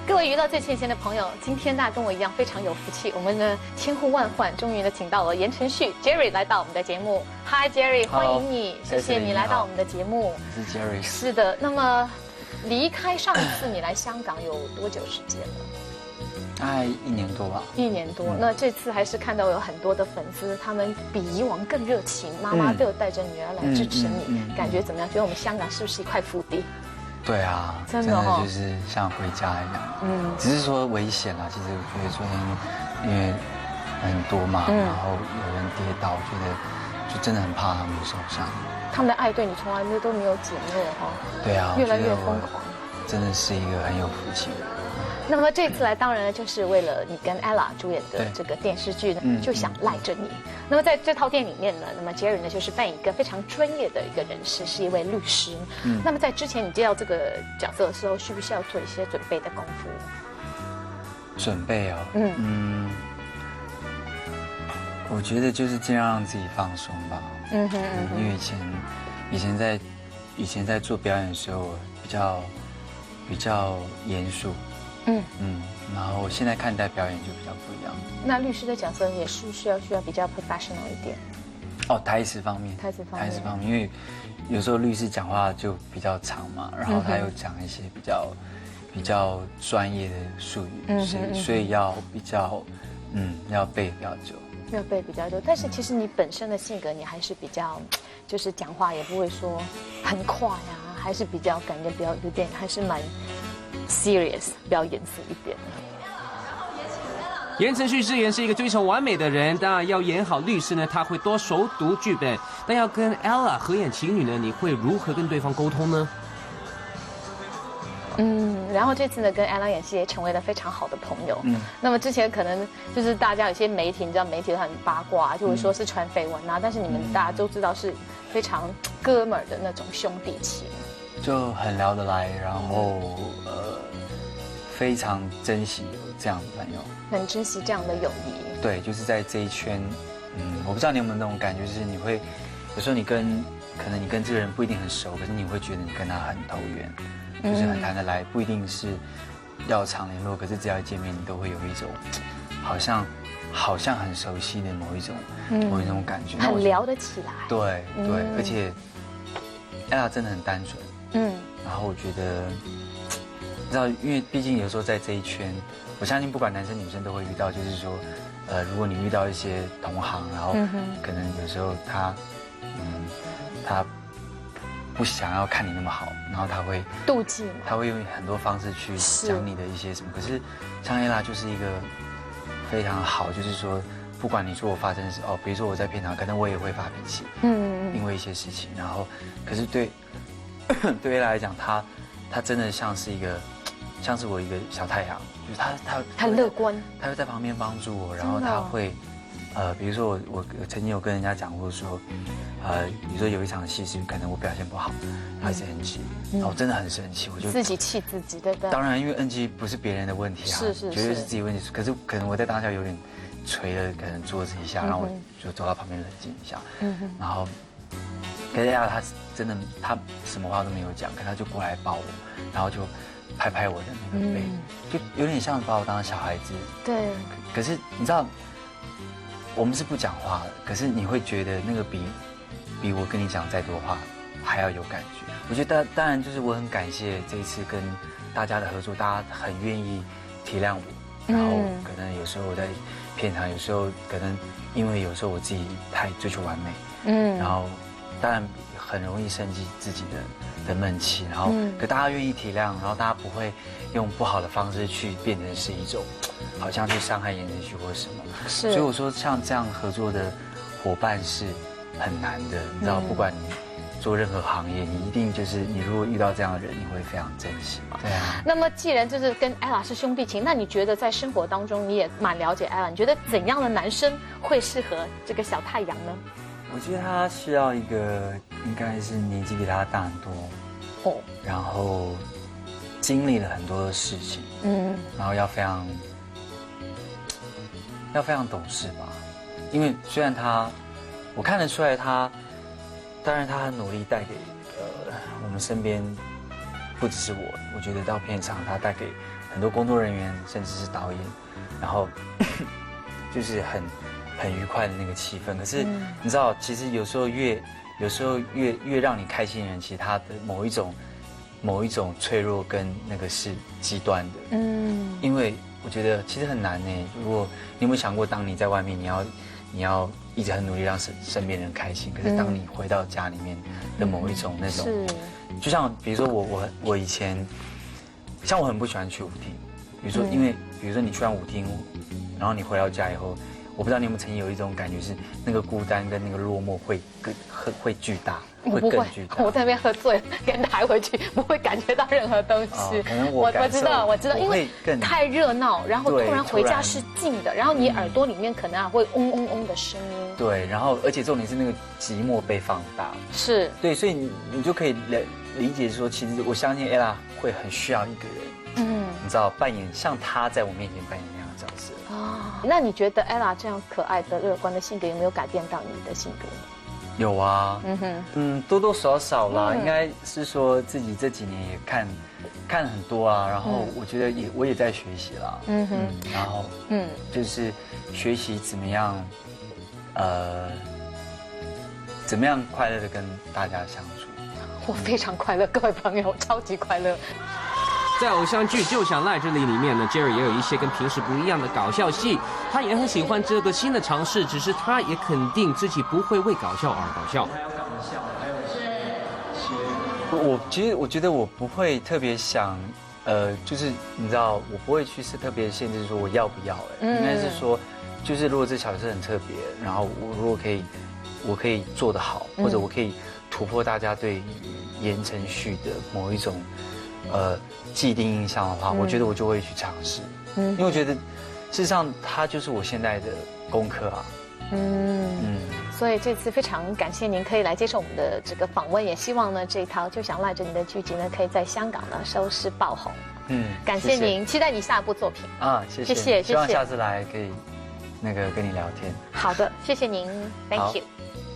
各位娱乐最前线的朋友，今天大家跟我一样非常有福气，我们呢千呼万唤，终于呢请到了言承旭 Jerry 来到我们的节目。Hi Jerry， 欢迎你，谢谢你来到我们的节目。我是 Jerry。是的，那么离开上一次你来香港有多久时间了？大概1年多吧。1年多。那这次还是看到有很多的粉丝，他们比以往更热情，妈妈都有带着女儿来支持你，感觉怎么样？觉得我们香港是不是一块福地？对啊，真的就是像回家一样。只是说危险啦。其实我觉得昨天因为很多嘛，然后有人跌倒，我觉得就真的很怕他们受伤。他们的爱对你从来都没有减弱哈。对啊，越来越疯狂。真的是一个很有福气的人。那么这次来，当然就是为了你跟 Ella 主演的这个电视剧呢，就想赖着你。那么在这套电影里面呢，那么 Jerry 呢就是扮演一个非常专业的一个人士，是一位律师。那么在之前你接到这个角色的时候，需不需要做一些准备的功夫？准备哦，我觉得就是尽量让自己放松吧。因为以前在做表演的时候比较严肃。然后现在看待表演就比较不一样。那律师的角色也是需要比较 professional 一点。哦，台词方面，因为有时候律师讲话就比较长嘛，然后他又讲一些比较专业的术语，所以要比较要背比较久。要背比较久，但是其实你本身的性格，你还是比较，就是讲话也不会说很快呀，还是比较感觉比较有点还是蛮 serious， 比较严肃一点。言承旭饰演是一个追求完美的人，当然要演好律师呢，他会多熟读剧本。但要跟 Ella 合演情侣呢，你会如何跟对方沟通呢？然后这次呢，跟 Ella 演戏也成为了非常好的朋友。那么之前可能就是大家有些媒体，你知道媒体都很八卦，就会说是传绯闻啊，但是你们大家都知道是非常哥们儿的那种兄弟情，就很聊得来，然后非常珍惜有这样的朋友，很珍惜这样的友谊。对，就是在这一圈，我不知道你有没有那种感觉，就是你会有时候可能你跟这个人不一定很熟，可是你会觉得你跟他很投缘。就是很谈得来，不一定是要常联络，可是只要一见面，你都会有一种好像很熟悉的某一种感觉，很聊得起来。对，而且 Ella 真的很单纯。然后我觉得，你知道，因为毕竟有时候在这一圈，我相信不管男生女生都会遇到，就是说，如果你遇到一些同行，然后可能有时候他不想要看你那么好，然后他会妒忌，他会用很多方式去讲你的一些什么。可是像 Ella 就是一个非常好，就是说不管你说我发生什么，比如说我在片场，可能我也会发脾气，因为一些事情。然后可是对 Ella 来讲，他真的像是我一个小太阳，就是他很乐观，他会在旁边帮助我，然后他会。比如说我曾经有跟人家讲过说，比如说有一场戏是可能我表现不好，他是 NG，然后我真的很生气，我就自己气自己，对不对？当然，因为 NG 不是别人的问题啊，绝对是自己问题。可是可能我在当下有点捶了可能桌子一下，然后我就走到旁边冷静一下，然后可是他真的他什么话都没有讲，可他就过来抱我，然后就拍拍我的那个背，就有点像把我当小孩子。对。可是你知道。我们是不讲话的，可是你会觉得那个比我跟你讲再多话还要有感觉。我觉得当然就是我很感谢这一次跟大家的合作，大家很愿意体谅我，然后可能有时候我在片场，有时候可能因为有时候我自己太追求完美，然后当然很容易生气自己的闷气，然后可大家愿意体谅，然后大家不会用不好的方式去变成是一种好像去伤害言承旭或什么。所以我说像这样合作的伙伴是很难的，你知道，不管你做任何行业，你一定就是你如果遇到这样的人，你会非常珍惜。对啊。那么既然就是跟 Ella 是兄弟情，那你觉得在生活当中你也蛮了解 Ella， 你觉得怎样的男生会适合这个小太阳呢？我觉得他需要一个应该是年纪比他大很多，然后经历了很多的事情，然后要非常懂事吧。因为虽然我看得出来当然他很努力带给我们身边不只是我觉得到片场它带给很多工作人员，甚至是导演，然后就是很愉快的那个气氛。可是你知道，其实有时候越让你开心的人，其实他的某一种脆弱跟那个是极端的。因为我觉得其实很难呢。如果你有没有想过，当你在外面，你要一直很努力让身边人开心，可是当你回到家里面的某一种那种，就像比如说我以前，像我很不喜欢去舞厅，比如说比如说你去完舞厅，然后你回到家以后。我不知道你有没有曾经有一种感觉，是那个孤单跟那个落寞会巨大，会更巨大。我在那边喝醉了，跟抬回去，不会感觉到任何东西。可能我知道，因为太热闹，然后突然回家是静的，然后你耳朵里面可能会嗡嗡嗡的声音。对，然后而且重点是那个寂寞被放大。是。对，所以你就可以理解说，其实我相信 Ella 会很需要一个人，你知道扮演像她在我面前扮演那样的角色。那你觉得 Ella 这样可爱的、乐观的性格有没有改变到你的性格？有啊，多多少少啦，应该是说自己这几年也看很多啊，然后我觉得我也在学习啦，然后就是学习怎么样快乐的跟大家相处。我非常快乐，各位朋友，超级快乐。在偶像剧《就想赖这里》里面呢 ，Jerry 也有一些跟平时不一样的搞笑戏，他也很喜欢这个新的尝试，只是他也肯定自己不会为搞笑而搞笑。我觉得我不会特别想，就是你知道，我不会去特别限制说我要不要，应该是说，就是如果这角色很特别，然后我可以做得好，或者我可以突破大家对言承旭的某一种。既定印象的话，我觉得我就会去尝试，因为我觉得，事实上它就是我现在的功课啊。所以这次非常感谢您可以来接受我们的这个访问，也希望呢这一套就想赖着你的剧集呢，可以在香港呢收视爆红。感谢您，期待你下一部作品啊，谢谢，希望下次来可以跟你聊天。好的，谢谢您 ，Thank you。